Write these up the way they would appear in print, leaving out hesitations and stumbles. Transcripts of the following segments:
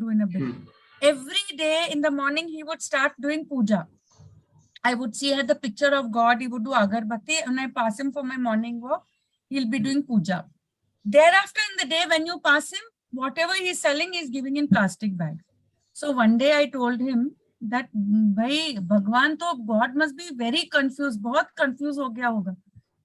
Guru in a bit. Every day in the morning, he would start doing puja. I would see the picture of God. He would do agarbatti, and I pass him for my morning walk. He'll be doing puja. Thereafter, in the day, when you pass him, whatever he's selling, he's giving in plastic bags. So one day I told him that, bhai, Bhagwan to God must be very confused. Bahut confused ho gaya hoga.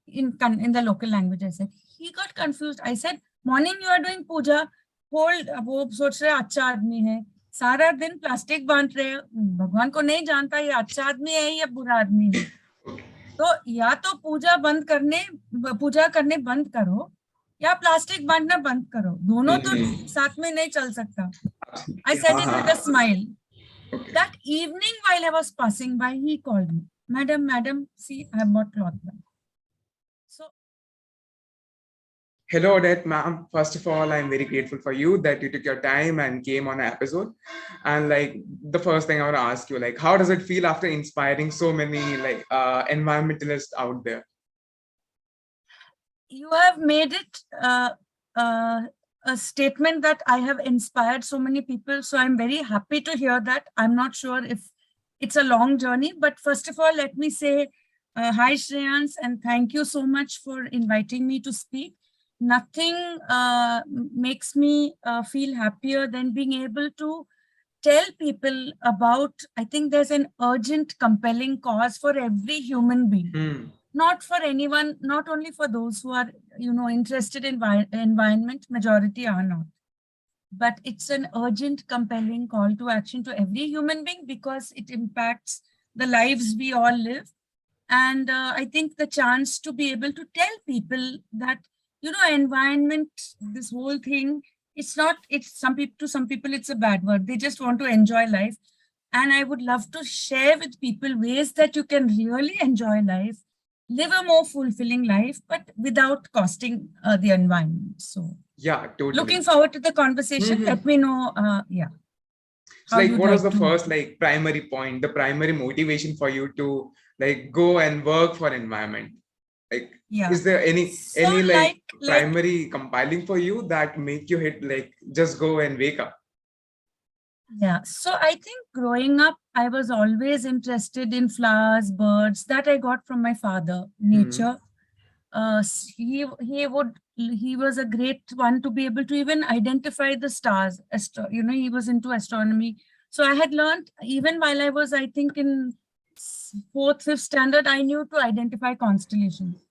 In the local language, I said. He got confused. I said, morning you are doing puja. Hold, वो सोच रहे अच्छा आदमी है. सारा दिन plastic बांट रहे हैं. भगवान को नहीं जानता ये अच्छा आदमी है या बुरा आदमी है. तो या तो पूजा करने बंद करो या प्लास्टिक बांटना बंद करो. दोनों तो साथ में नहीं चल सकता. I said it with a smile. That evening while I was passing by, he called me. Madam, see, I have bought cloth bag. So, hello, Odette, ma'am. First of all, I'm very grateful for you that you took your time and came on an episode. And like the first thing I want to ask you, like, how does it feel after inspiring so many like environmentalists out there? You have made it a statement that I have inspired so many people. So I'm very happy to hear that. I'm not sure if it's a long journey, but first of all, let me say hi, Shreyans, and thank you so much for inviting me to speak. Nothing makes me feel happier than being able to tell people about, I think there's an urgent, compelling cause for every human being. Not for anyone, not only for those who are, interested in environment, majority are not. But it's an urgent, compelling call to action to every human being because it impacts the lives we all live. And I think the chance to be able to tell people that, environment, this whole thing, to some people, it's a bad word. They just want to enjoy life. And I would love to share with people ways that you can really enjoy life, live a more fulfilling life, but without costing the environment. So yeah, totally. Looking forward to the conversation. Let me know, So like, what was the first like primary point, the primary motivation for you to like go and work for environment? Like, is there any primary compiling for you that make you hit like just go and wake up? Yeah, so I think growing up, I was always interested in flowers, birds that I got from my father, nature. He was a great one to be able to even identify the stars. He was into astronomy. So I had learned even while I was, I think in 4th, 5th standard, I knew to identify constellations.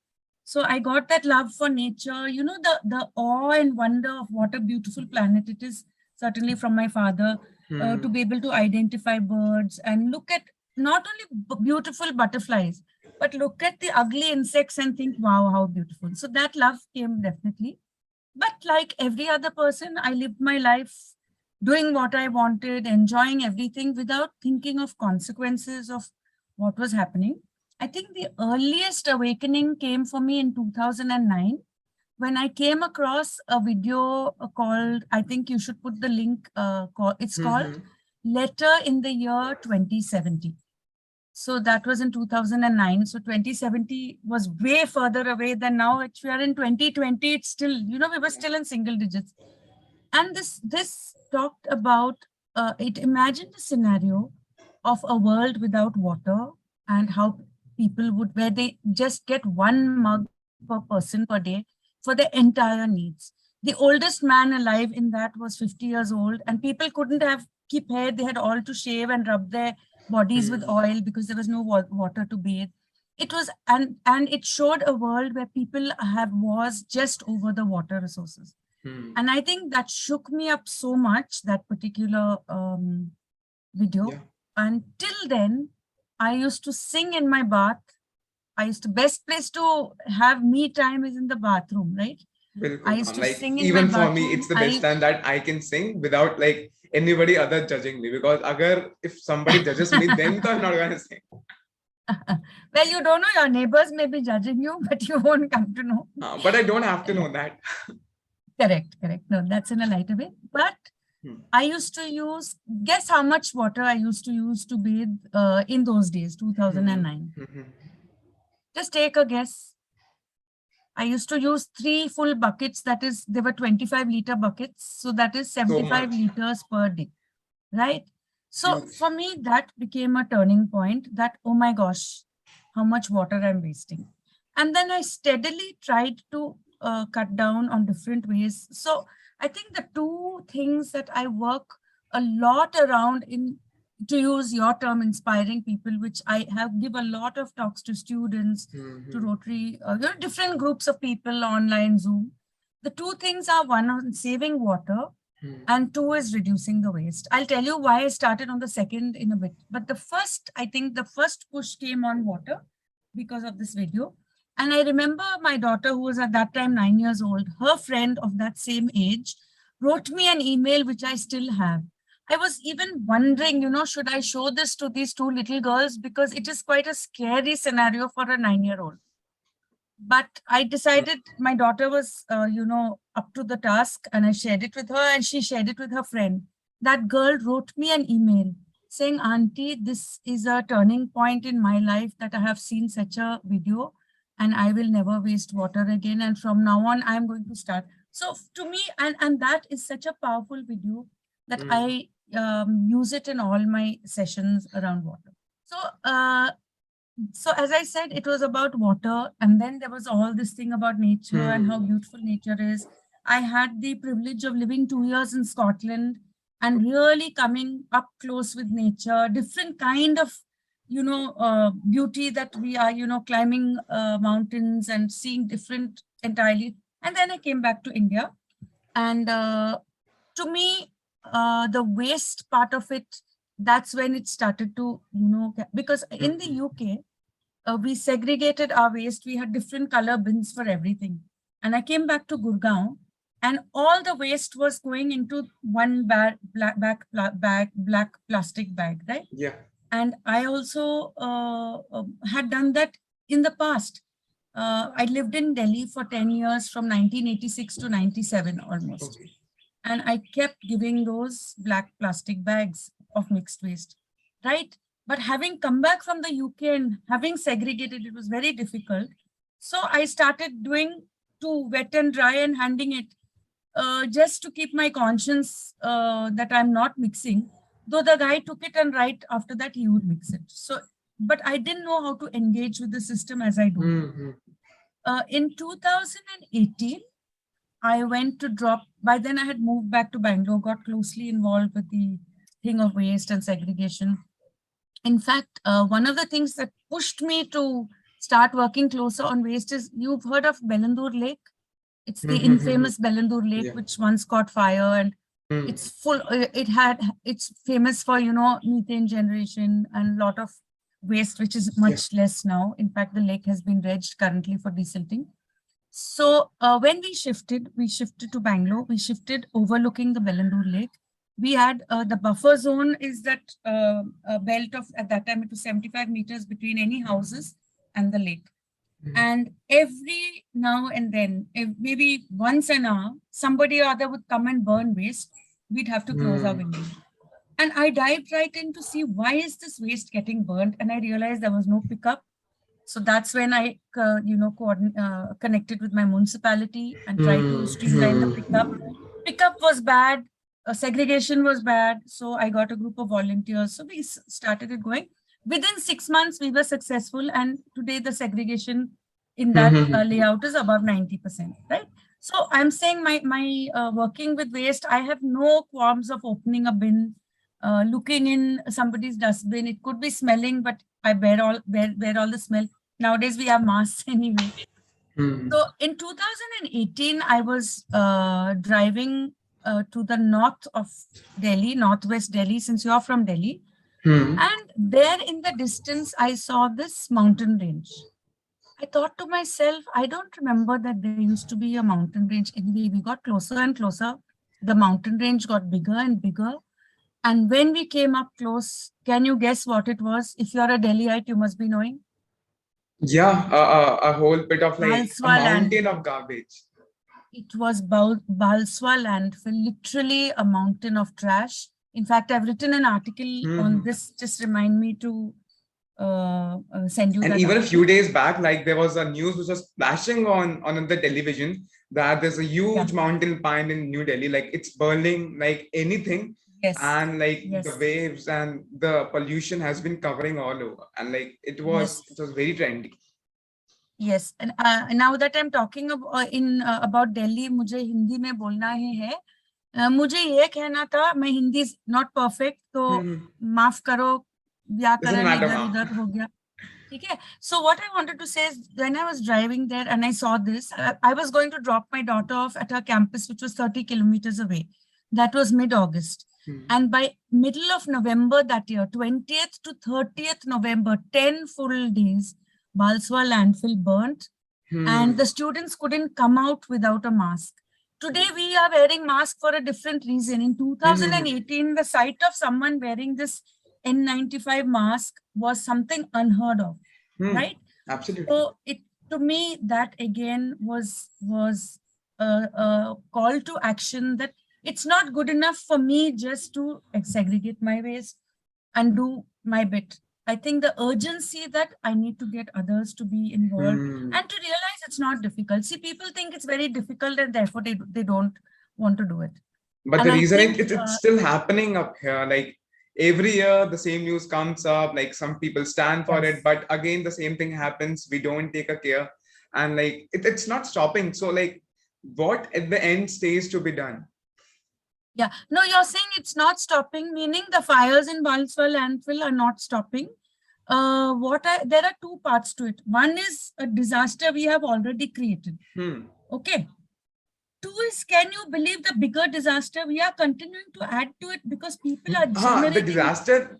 So I got that love for nature, the awe and wonder of what a beautiful planet it is, certainly from my father, to be able to identify birds and look at not only beautiful butterflies, but look at the ugly insects and think, wow, how beautiful. So that love came definitely. But like every other person, I lived my life doing what I wanted, enjoying everything without thinking of consequences of what was happening. I think the earliest awakening came for me in 2009 when I came across a video called, I think you should put the link, it's called Letter in the Year 2070. So that was in 2009. So 2070 was way further away than now. If we are in 2020, it's still, we were still in single digits. And this talked about, it imagined a scenario of a world without water and how people would, where they just get 1 mug per person per day for their entire needs. The oldest man alive in that was 50 years old, and people couldn't keep hair. They had all to shave and rub their bodies with oil because there was no water to bathe. It was, and it showed a world where people have wars just over the water resources. And I think that shook me up so much, that particular video. Yeah. And till then, I used to sing in my bath. Best place to have me time is in the bathroom, right? I used to sing in even my for me, it's the best time that I can sing without like anybody other judging me, because if somebody judges me, then I'm not going to sing. Well, you don't know, your neighbors may be judging you, but you won't come to know. But I don't have to know that. Correct. No, that's in a lighter way. But I used to guess how much water I used to use to bathe in those days, 2009. Just take a guess. I used to use 3 full buckets. That is, they were 25-liter buckets. So that is 75 liters per day. right? So for me, that became a turning point that, oh my gosh, how much water I'm wasting. And then I steadily tried to cut down on different ways. So I think the two things that I work a lot around in, to use your term, inspiring people, which I have give a lot of talks to students, to Rotary, different groups of people online, Zoom. The two things are, one on saving water, and two is reducing the waste. I'll tell you why I started on the second in a bit. But the first, I think the first push came on water because of this video. And I remember my daughter, who was at that time 9 years old, her friend of that same age wrote me an email, which I still have. I was even wondering, should I show this to these two little girls? Because it is quite a scary scenario for a 9-year-old. But I decided my daughter was, up to the task, and I shared it with her and she shared it with her friend. That girl wrote me an email saying, Auntie, this is a turning point in my life that I have seen such a video and I will never waste water again. And from now on, I'm going to start. So to me, and that is such a powerful video that I use it in all my sessions around water. So as I said, it was about water, and then there was all this thing about nature and how beautiful nature is. I had the privilege of living 2 years in Scotland and really coming up close with nature, different kind of, beauty that we are, climbing mountains and seeing different entirely. And then I came back to India, and to me, the waste part of it, that's when it started to, because in the UK, we segregated our waste. We had different color bins for everything. And I came back to Gurgaon, and all the waste was going into one black plastic bag, right? Yeah. And I also had done that in the past. I lived in Delhi for 10 years, from 1986 to 97 almost. Okay. And I kept giving those black plastic bags of mixed waste, right? But having come back from the UK and having segregated, it was very difficult. So I started doing to wet and dry and handing it, just to keep my conscience that I'm not mixing. Though the guy took it, and right after that he would mix it. So, but I didn't know how to engage with the system as I do. In 2018, I went to drop. By then I had moved back to Bangalore, got closely involved with the thing of waste and segregation. In fact, one of the things that pushed me to start working closer on waste is, you've heard of Bellandur Lake? It's the infamous Bellandur Lake, which once caught fire, and it's full. It's famous for, methane generation and a lot of waste, which is much less now. In fact, the lake has been dredged currently for desilting. So when we shifted to Bangalore. We shifted overlooking the Bellandur Lake. We had the buffer zone is that a belt of, at that time it was 75 meters between any houses and the lake. And every now and then, maybe once an hour, somebody or other would come and burn waste. We'd have to close our window. And I dived right in to see, why is this waste getting burned? And I realized there was no pickup. So that's when I, connected with my municipality and tried to streamline the pickup. Pickup was bad, segregation was bad. So I got a group of volunteers. So we started it going. Within 6 months, we were successful. And today the segregation in that layout is above 90%, right? So I'm saying my working with waste, I have no qualms of opening a bin, looking in somebody's dustbin. It could be smelling, but I bear all the smell. Nowadays we have masks anyway. So in 2018, I was driving to the north of Delhi, northwest Delhi, since you're from Delhi. And there in the distance, I saw this mountain range. I thought to myself, I don't remember that there used to be a mountain range. Anyway, we got closer and closer. The mountain range got bigger and bigger. And when we came up close, can you guess what it was? If you're a Delhiite, you must be knowing. Yeah, a whole bit of like a mountain of garbage. It was Balswa landfill, literally a mountain of trash. In fact, I've written an article on this. Just remind me to send you. And that even article. A few days back, like there was a news which was flashing on the television that there's a huge mountain pine in New Delhi, like it's burning like anything. and like the waves and the pollution has been covering all over, and like it was very trendy. Yes, and now that I'm talking about Delhi, मुझे हिंदी में बोलना ही है. मुझे ये कहना था, मैं Hindi not perfect, तो माफ करो, व्याकरण इधर उधर हो गया. ठीक है. So what I wanted to say is, when I was driving there and I saw this, I was going to drop my daughter off at her campus, which was 30 kilometers away. That was mid-August. And by middle of November that year, 20th to 30th November, 10 full days, Balswa landfill burnt, and the students couldn't come out without a mask. Today, we are wearing masks for a different reason. In 2018, the sight of someone wearing this N95 mask was something unheard of, right? Absolutely. So to me, that again was a call to action, that it's not good enough for me just to segregate my waste and do my bit. I think the urgency that I need to get others to be involved and to realize it's not difficult. See, people think it's very difficult and therefore they don't want to do it. But and the reason it's still happening up here, like every year the same news comes up, like some people stand for it, but again the same thing happens, we don't take a care, and like it's not stopping. So like what at the end stays to be done? Yeah, no, you're saying it's not stopping, meaning the fires in Balswa landfill are not stopping. There are two parts to it. One is a disaster we have already created. Okay. Two is, can you believe the bigger disaster we are continuing to add to it because people are generating... The disaster,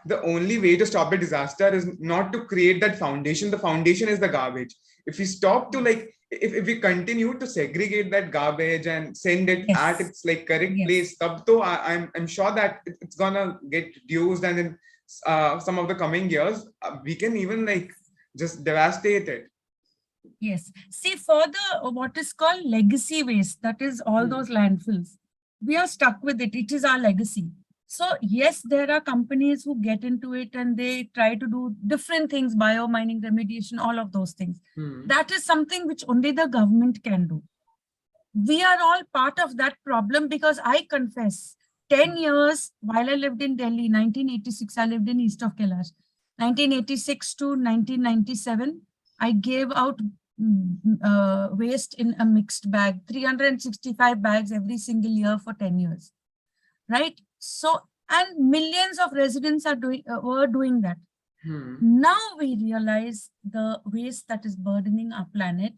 the only way to stop a disaster is not to create that foundation. The foundation is the garbage. If we stop to like, if we continue to segregate that garbage and send it at its like correct place, I'm sure that it's gonna get reduced, and in some of the coming years, we can even like just devastate it. Yes. See, for the what is called legacy waste, that is all those landfills, we are stuck with it. It is our legacy. So yes, there are companies who get into it and they try to do different things, biomining, remediation, all of those things. That is something which only the government can do. We are all part of that problem, because I confess, 10 years while I lived in Delhi, 1986, I lived in east of Kailash. 1986 to 1997, I gave out waste in a mixed bag, 365 bags every single year for 10 years, right? So, and millions of residents are were doing that. Now we realize the waste that is burdening our planet.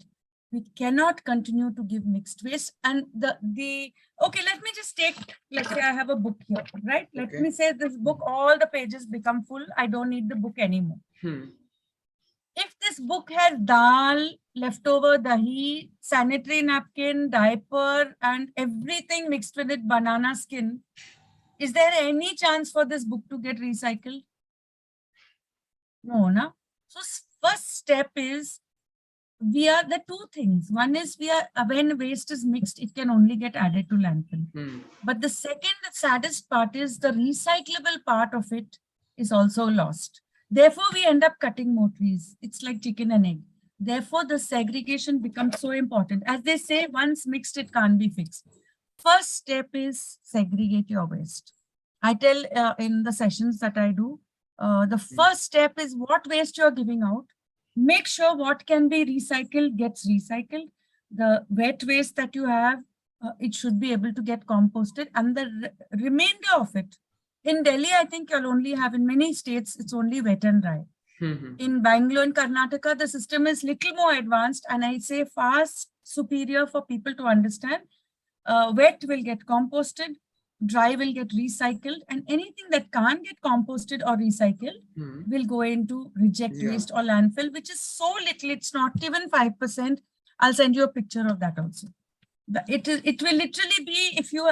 We cannot continue to give mixed waste. And okay, let me just take, let's say I have a book here, right? Let me say this book, all the pages become full. I don't need the book anymore. If this book has dal, leftover dahi, sanitary napkin, diaper, and everything mixed with it, banana skin, is there any chance for this book to get recycled? No, na? So first step is, we are the two things. One is when waste is mixed, it can only get added to landfill. But the saddest part is the recyclable part of it is also lost. Therefore, we end up cutting more trees. It's like chicken and egg. Therefore, the segregation becomes so important. As they say, once mixed, it can't be fixed. First step is segregate your waste. I tell in the sessions that I do, the first step is what waste you're giving out. Make sure what can be recycled gets recycled. The wet waste that you have, it should be able to get composted, and the remainder of it. In Delhi, I think you'll only have, in many states, it's only wet and dry. In Bangalore and Karnataka, the system is little more advanced, and I say far superior for people to understand. Wet will get composted, dry will get recycled, and anything that can't get composted or recycled will go into reject waste or landfill, which is so little, it's not even 5%. I'll send you a picture of that also. It will literally be, if you,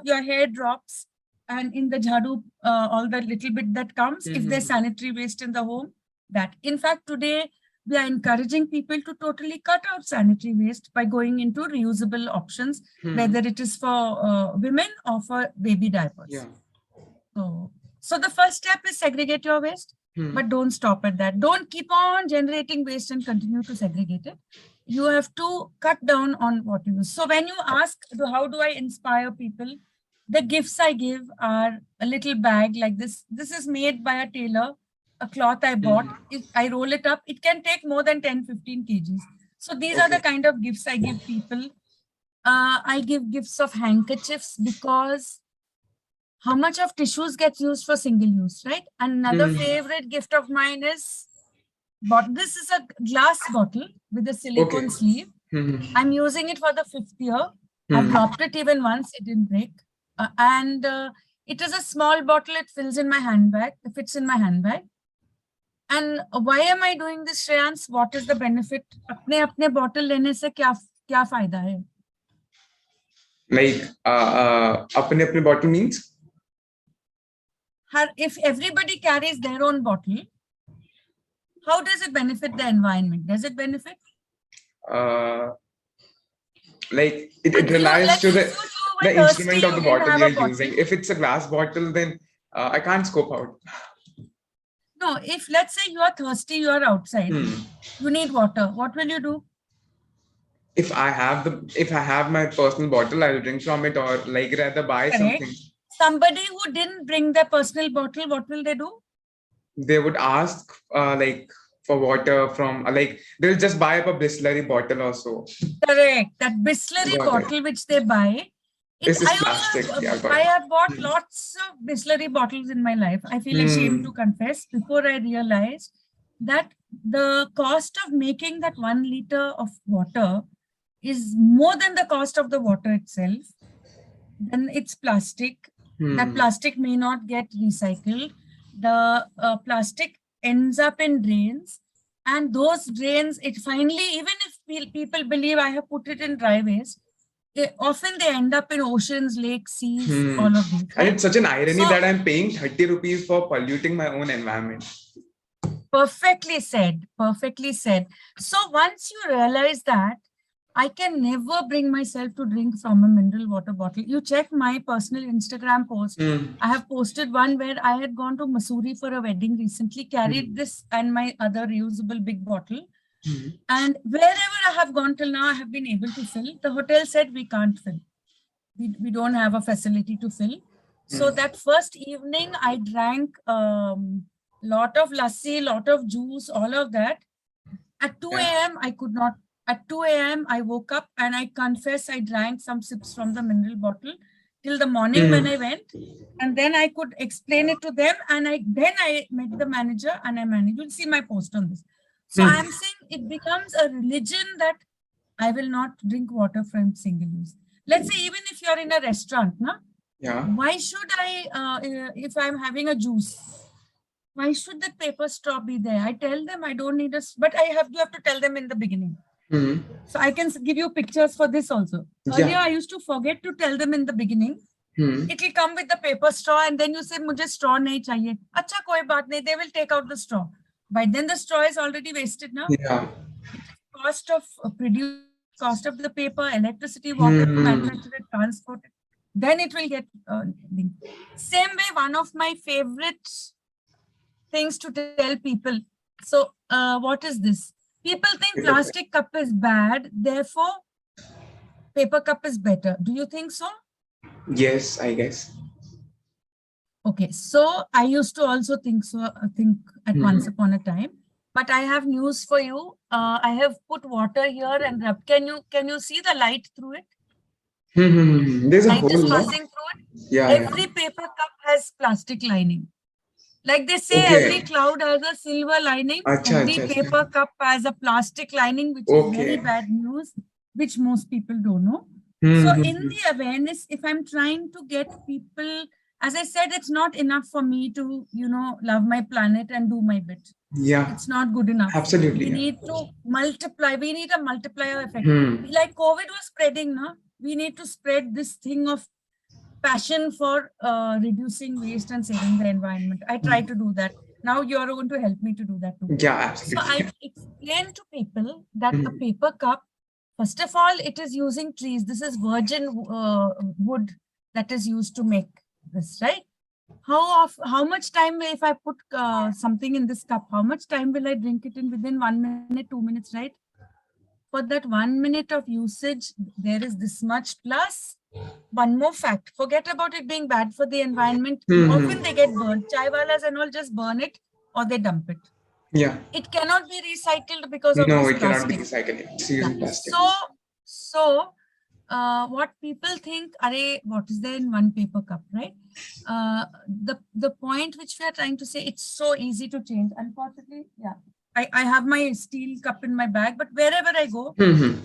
your hair drops, and in the jhadu, all the little bit that comes, if there's sanitary waste in the home, that. In fact, today, we are encouraging people to totally cut out sanitary waste by going into reusable options, whether it is for women or for baby diapers. So the first step is segregate your waste, but don't stop at that. Don't keep on generating waste and continue to segregate it. You have to cut down on what you use. So when you ask, how do I inspire people? The gifts I give are a little bag like this. This is made by a tailor, a cloth I bought. If I roll it up, it can take more than 10-15 kgs. So these are the kind of gifts I give people. I give gifts of handkerchiefs because how much of tissues gets used for single use, right? Another favorite gift of mine is, but this is a glass bottle with a silicone sleeve. I'm using it for the 5th year. I've dropped it even once, it didn't break. And it is a small bottle, it fills in my handbag, it fits in my handbag. And why am I doing this, Shreyans? What is the benefit? अपने bottle लेने से क्या फायदा है? Like अपने bottle means? If everybody carries their own bottle, how does it benefit the environment? Does it benefit? Like it relies to the instrument of the bottle you're using. If it's a glass bottle, then I can't scope out. No, if let's say you are thirsty, you are outside, you need water. What will you do? If I have my personal bottle, I'll drink from it, or like rather buy something. Somebody who didn't bring their personal bottle, what will they do? They would ask like for water from like they'll just buy up a Bisleri bottle or so. Correct. That Bisleri bottle which they buy. I have bought lots of Bisleri bottles in my life. I feel ashamed to confess before I realized that the cost of making that 1 liter of water is more than the cost of the water itself. Then it's plastic. That plastic may not get recycled. The plastic ends up in drains, and those drains, it finally, even if people believe I have put it in dry waste, often they end up in oceans, lakes, seas, all of these. Right? And it's such an irony that I'm paying 30 rupees for polluting my own environment. Perfectly said. Perfectly said. So once you realize that, I can never bring myself to drink from a mineral water bottle. You check my personal Instagram post. I have posted one where I had gone to Missouri for a wedding recently, carried this and my other reusable big bottle. And wherever I have gone till now, I have been able to fill. The hotel said we can't fill. We don't have a facility to fill. So that first evening, I drank lot of lassi, lot of juice, all of that. At 2 a.m., I could not. At 2 a.m., I woke up and I confess I drank some sips from the mineral bottle till the morning when I went. And then I could explain it to them. And then I met the manager and I managed. You'll see my post on this. So I'm saying it becomes a religion that I will not drink water from single use. Let's say even if you're in a restaurant, why should I, if I'm having a juice, why should that paper straw be there? I tell them I don't need but I have to tell them in the beginning. So I can give you pictures for this also. Earlier, I used to forget to tell them in the beginning. It will come with the paper straw and then you say, mujhe straw nahi chahiye. Acha, koi baat nahi. They will take out the straw. By then the straw is already wasted now. Cost of producing, cost of the paper, electricity, water to manufacture it, transport it. Then it will get same way, one of my favorite things to tell people. So what is this? People think plastic cup is bad, therefore paper cup is better. Do you think so? Yes, I guess. Okay, so I used to also think so. At once upon a time. But I have news for you. I have put water here and rub. Can you see the light through it? There's a light hole is passing through it. Every paper cup has plastic lining. Like they say, every cloud has a silver lining. Every paper cup has a plastic lining, which is very bad news, which most people don't know. So in the awareness, if I'm trying to get people, as I said, it's not enough for me to, love my planet and do my bit. It's not good enough. Absolutely. We need to multiply. We need a multiplier effect. Like COVID was spreading, we need to spread this thing of passion for reducing waste and saving the environment. I try to do that. Now you're going to help me to do that too. Yeah, absolutely. So I explain to people that a paper cup, first of all, it is using trees. This is virgin wood that is used to make this, right? How much time, if I put something in this cup, how much time will I drink it in? Within 1 minute, 2 minutes, right? For that 1 minute of usage, there is this much plus one more fact. Forget about it being bad for the environment. Often they get burned. Chai walas and all just burn it or they dump it. Yeah. It cannot be recycled because of No, this it cannot be plastic. recycled. It's using plastic. So what people think, what is there in one paper cup, right? The point which we are trying to say, it's so easy to change. Unfortunately, yeah. I have my steel cup in my bag, but wherever I go,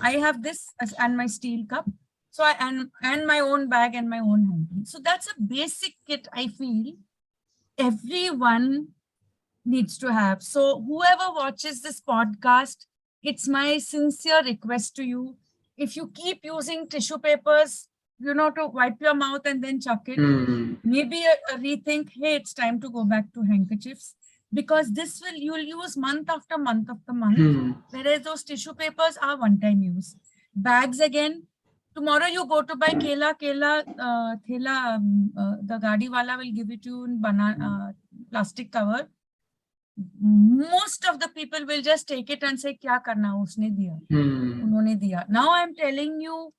I have this and my steel cup. So and my own bag and my own handle. So that's a basic kit I feel everyone needs to have. So whoever watches this podcast, it's my sincere request to you. If you keep using tissue papers, to wipe your mouth and then chuck it, maybe a rethink, hey, it's time to go back to handkerchiefs, because you'll use month after month after month, whereas those tissue papers are one-time use. Bags again, tomorrow you go to buy thela, the gadi wala will give it to you in plastic cover. Most of the people will just take it and say, kya karna, usne diya, unhone diya. Now I'm telling you,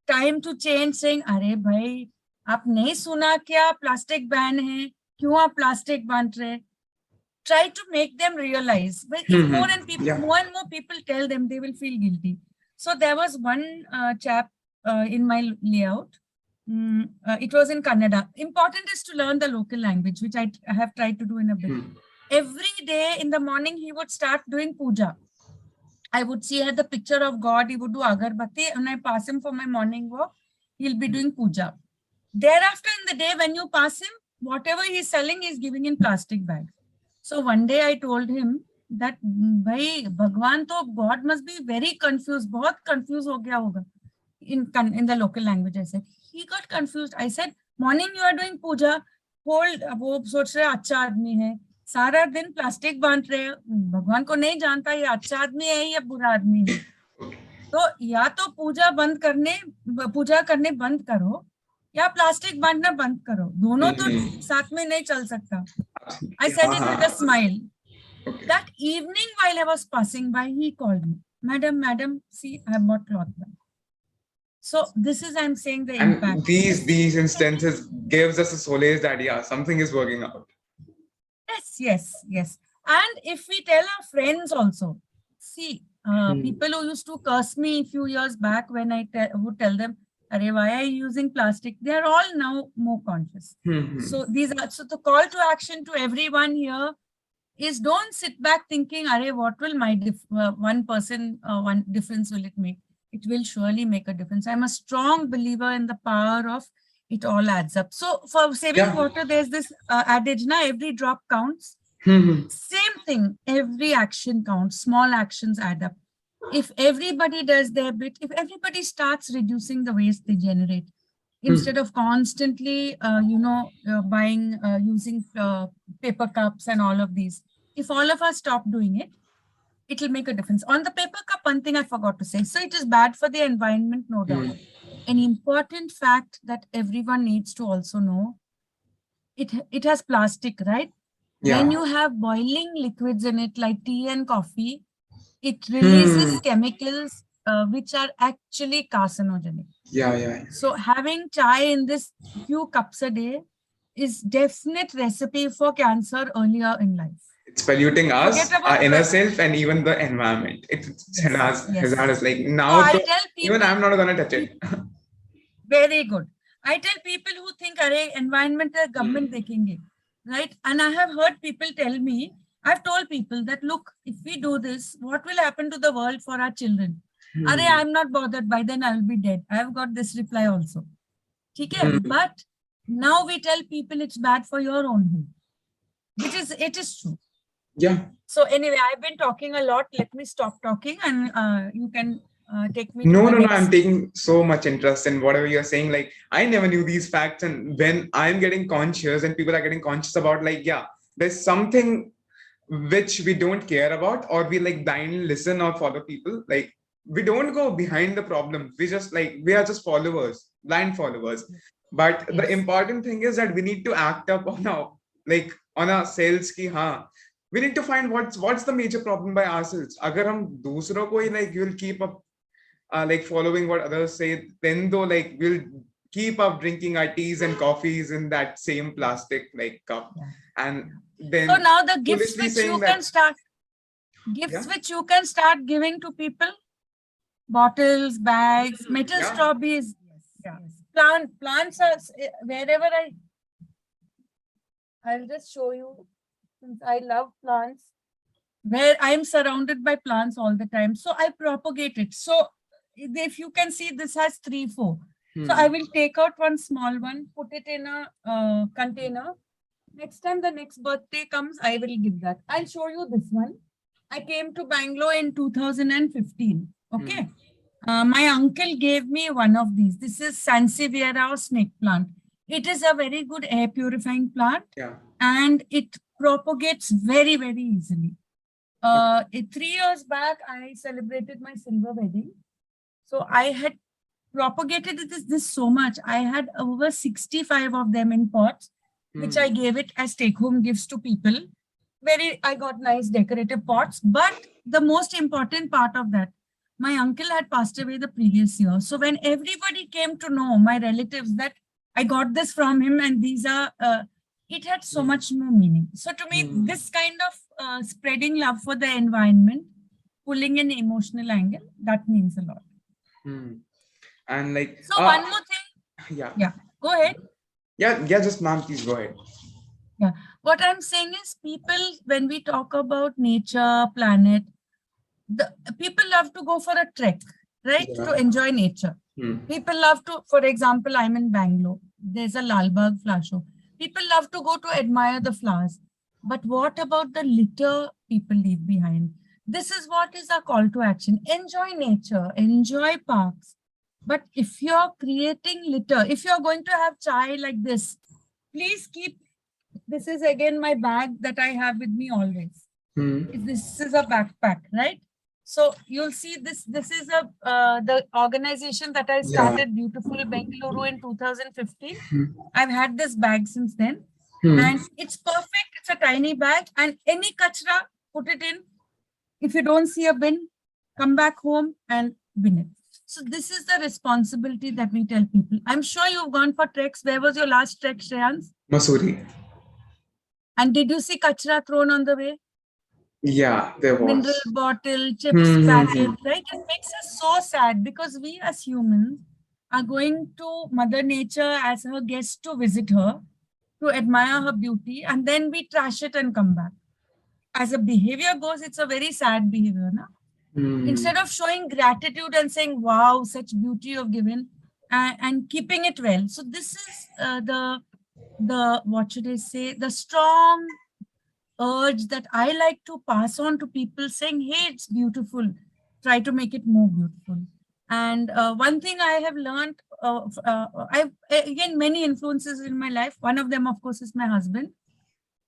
time to change, saying, अरे भाई, आप नहीं सुना क्या plastic ban है, क्यों आप plastic बांट रहे? Try to make them realize. But if more and more people tell them, they will feel guilty. So there was one chap in my layout. It was in Kannada. Important is to learn the local language, which I have tried to do in a bit. Every day in the morning, he would start doing puja. I would see the picture of God. He would do agarbatti, and I pass him for my morning walk. He'll be doing puja. Thereafter, in the day, when you pass him, whatever he's selling, he's giving in plastic bags. So one day I told him that, bhai, Bhagwan to God must be very confused. बहुत confused हो गया होगा in the local language. I said, he got confused. I said, morning you are doing puja, hold, वो सोच रहे अच्छा आदमी है, सारा दिन प्लास्टिक बांट रहे, भगवान को नहीं जानता ये अच्छा आदमी है या बुरा आदमी है. तो या तो पूजा करने बंद करो या प्लास्टिक बांटना बंद करो, दोनों तो साथ में नहीं चल सकता. I said it with a smile. That evening while I was passing by, he called me, madam, see, I have bought cloth bag. So this is, I'm saying, the impact. And these instances gives us a solace that something is working out. Yes. And if we tell our friends also, see, people who used to curse me a few years back when I would tell them, "Arey, why are you using plastic?" They are all now more conscious. So the call to action to everyone here is, don't sit back thinking, "Arey, what will my one difference will it make?" It will surely make a difference. I'm a strong believer in the power of it all adds up. So for saving water, there's this adage, every drop counts. Same thing, every action counts. Small actions add up. If everybody does their bit, if everybody starts reducing the waste they generate, instead of constantly, buying, using paper cups and all of these, if all of us stop doing it, it will make a difference. On the paper cup, one thing I forgot to say. So it is bad for the environment, no doubt. An important fact that everyone needs to also know, it has plastic, right? When you have boiling liquids in it, like tea and coffee, it releases chemicals which are actually carcinogenic. So having chai in this few cups a day is definite recipe for cancer earlier in life. It's polluting us, our inner self, and even the environment. It's hazardous. Like now, so even I'm not going to touch it. Very good. I tell people who think, "Arey, environment is government dekhenge," right? And I have heard people tell me, I've told people that, look, if we do this, what will happen to the world for our children? Arey, I'm not bothered. By then I will be dead. I have got this reply also. Okay? But now we tell people it's bad for your own health, it is true. Yeah. So anyway, I've been talking a lot. Let me stop talking and you can take me. No, I'm taking so much interest in whatever you're saying. Like, I never knew these facts. And when I'm getting conscious and people are getting conscious about, like, there's something which we don't care about, or we like blindly listen or follow people. Like, we don't go behind the problem. We are just followers, blind followers. But the important thing is that we need to act up on our sales ki, we need to find what's the major problem by ourselves. Agar hum dusro ko hi, you'll keep up following what others say, then though we'll keep up drinking our teas and coffees in that same plastic like cup. And then so now the gifts which you can start, which you can start giving to people, bottles, bags, metal strawberries. Plants are wherever I'll just show you, since I love plants, where I'm surrounded by plants all the time. So I propagate it. So if you can see, this has 3, 4. So I will take out one small one, put it in a container. Next time the next birthday comes, I will give that. I'll show you this one. I came to Bangalore in 2015. Okay. My uncle gave me one of these. This is Sansevieria snake plant. It is a very good air purifying plant. And it propagates very, very easily. 3 years back, I celebrated my silver wedding. So I had propagated this so much. I had over 65 of them in pots, which I gave it as take-home gifts to people. I got nice decorative pots. But the most important part of that, my uncle had passed away the previous year. So when everybody came to know, my relatives, that I got this from him and these are, it had so much more meaning. So to me, this kind of spreading love for the environment, pulling an emotional angle, that means a lot. And like, so one more thing. Go ahead. Just ma'am, please go ahead. What I'm saying is, people, when we talk about nature, planet, people love to go for a trek, right? To enjoy nature. People love to, for example, I'm in Bangalore. There's a Lalbagh flower show. People love to go to admire the flowers. But what about the litter people leave behind? This is what is our call to action. Enjoy nature, enjoy parks. But if you're creating litter, if you're going to have chai like this, please keep, this is again my bag that I have with me always. This is a backpack, right? So you'll see this is the organization that I started, Beautiful Bengluru, in 2015. I've had this bag since then. And it's perfect. It's a tiny bag, and any kachra, put it in. If you don't see a bin, come back home and bin it. So this is the responsibility that we tell people. I'm sure you've gone for treks. Where was your last trek, Shreyans? Mussoorie. And did you see kachra thrown on the way? Yeah, there was. Mineral bottle, chips packet, right? It makes us so sad because we as humans are going to Mother Nature as her guest to visit her, to admire her beauty, and then we trash it and come back. As a behavior goes, it's a very sad behavior. Na? Instead of showing gratitude and saying, wow, such beauty you've given, and keeping it well. So this is the what should I say, the strong urge that I like to pass on to people, saying, hey, it's beautiful. Try to make it more beautiful. And one thing I have learned, I've again many influences in my life. One of them, of course, is my husband,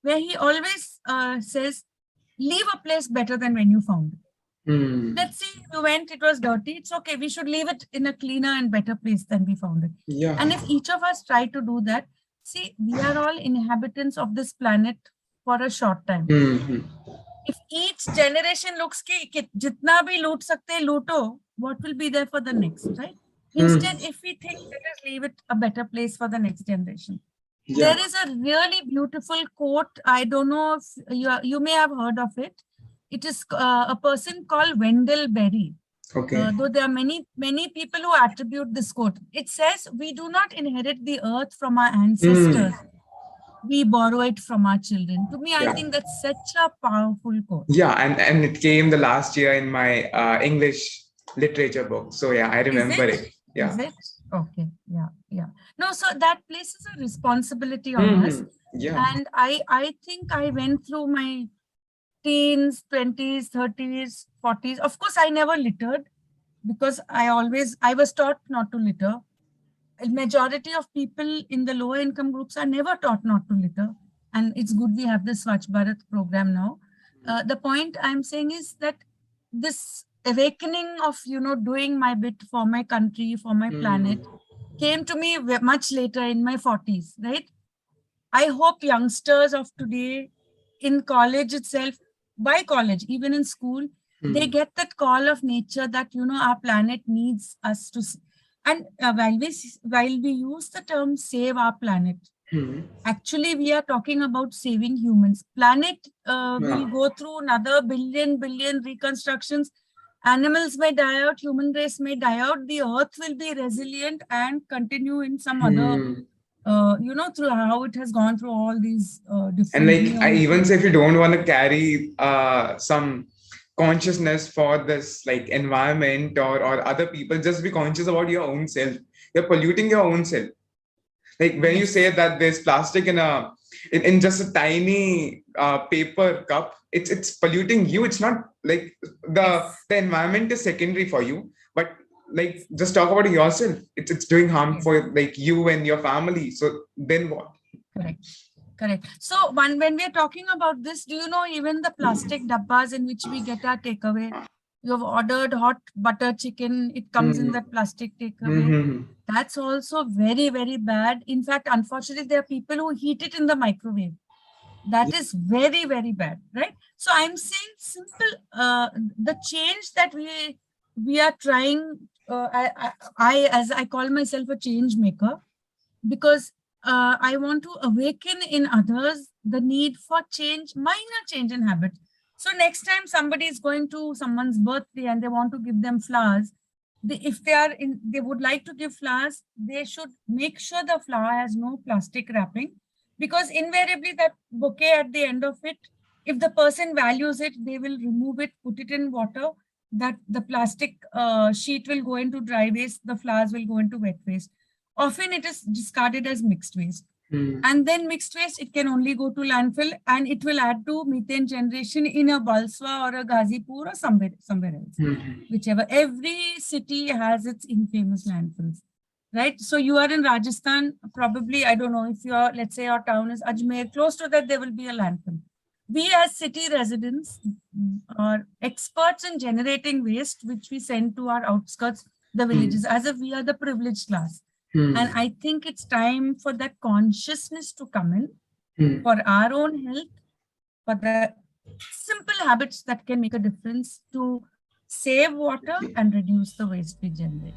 where he always says, leave a place better than when you found it. Let's say you went, it was dirty. It's okay. We should leave it in a cleaner and better place than we found it. And if each of us try to do that, see, we are all inhabitants of this planet for a short time. If each generation looks ki jitna bhi loot sakte looto, what will be there for the next, right? Instead, if we think, let us leave it a better place for the next generation. There is a really beautiful quote. I don't know if you may have heard of it. It is a person called Wendell Berry. Though there are many people who attribute this quote. It says, we do not inherit the earth from our ancestors. We borrow it from our children. To me, I think that's such a powerful quote. And it came the last year in my English literature book. So I remember it. Is it? Okay. No, so that places a responsibility on us. And I think I went through my teens, 20s, 30s, 40s. Of course, I never littered because I was taught not to litter. A majority of people in the lower income groups are never taught not to litter. And it's good we have the Swachh Bharat program now. The point I'm saying is that this awakening of, doing my bit for my country, for my planet, came to me much later in my 40s, right? I hope youngsters of today in college itself, by college, even in school, they get that call of nature that, our planet needs us to And while we use the term save our planet, actually we are talking about saving humans. Planet will go through another billion reconstructions. Animals may die out, human race may die out. The earth will be resilient and continue in some other, through how it has gone through all these And different like, I even say if you don't want to carry some consciousness for this like environment or other people, just be conscious about your own self. You're polluting your own self. Like when you say that there's plastic in just a tiny paper cup, it's polluting you. It's not like the environment is secondary for you, but like just talk about yourself. It's doing harm for like you and your family. So then what? Correct. So when we are talking about this, do you know even the plastic dabbas in which we get our takeaway? You have ordered hot butter chicken, it comes in that plastic takeaway. That's also very, very bad. In fact, unfortunately, there are people who heat it in the microwave. That is very, very bad, right? So I'm saying simple, the change that we are trying, as I call myself a change maker, because I want to awaken in others the need for change, minor change in habit. So next time somebody is going to someone's birthday and they want to give them flowers, if they would like to give flowers, they should make sure the flower has no plastic wrapping, because invariably that bouquet at the end of it, if the person values it, they will remove it, put it in water. That the plastic sheet will go into dry waste, the flowers will go into wet waste. Often it is discarded as mixed waste. And then mixed waste, it can only go to landfill and it will add to methane generation in a Balswa or a Ghazipur or somewhere else. Whichever. Every city has its infamous landfills, right? So you are in Rajasthan, probably, I don't know, if let's say your town is Ajmer, close to that, there will be a landfill. We as city residents are experts in generating waste, which we send to our outskirts, the villages, as if we are the privileged class. And I think it's time for that consciousness to come in for our own health, for the simple habits that can make a difference to save water and reduce the waste we generate.